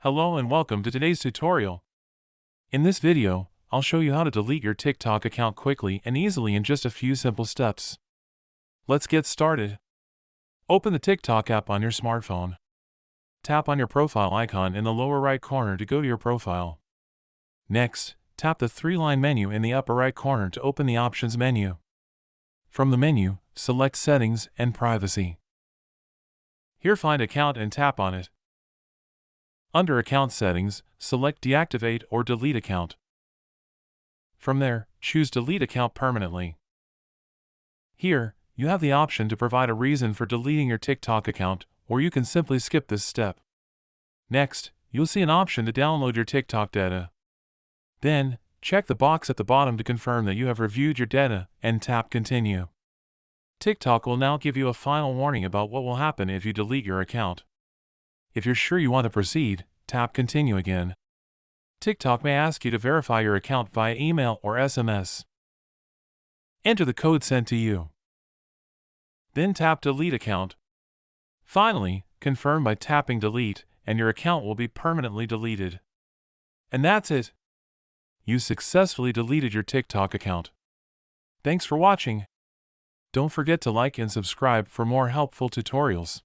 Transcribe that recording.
Hello and welcome to today's tutorial. In this video, I'll show you how to delete your TikTok account quickly and easily in just a few simple steps. Let's get started. Open the TikTok app on your smartphone. Tap on your profile icon in the lower right corner to go to your profile. Next, tap the three-line menu in the upper right corner to open the Options menu. From the menu, select Settings and Privacy. Here find Account and tap on it. Under Account Settings, select Deactivate or Delete Account. From there, choose Delete Account Permanently. Here, you have the option to provide a reason for deleting your TikTok account, or you can simply skip this step. Next, you'll see an option to download your TikTok data. Then, check the box at the bottom to confirm that you have reviewed your data, and tap Continue. TikTok will now give you a final warning about what will happen if you delete your account. If you're sure you want to proceed, tap Continue again. TikTok may ask you to verify your account via email or SMS. Enter the code sent to you. Then tap Delete Account. Finally, confirm by tapping Delete, and your account will be permanently deleted. And that's it. You successfully deleted your TikTok account. Thanks for watching. Don't forget to like and subscribe for more helpful tutorials.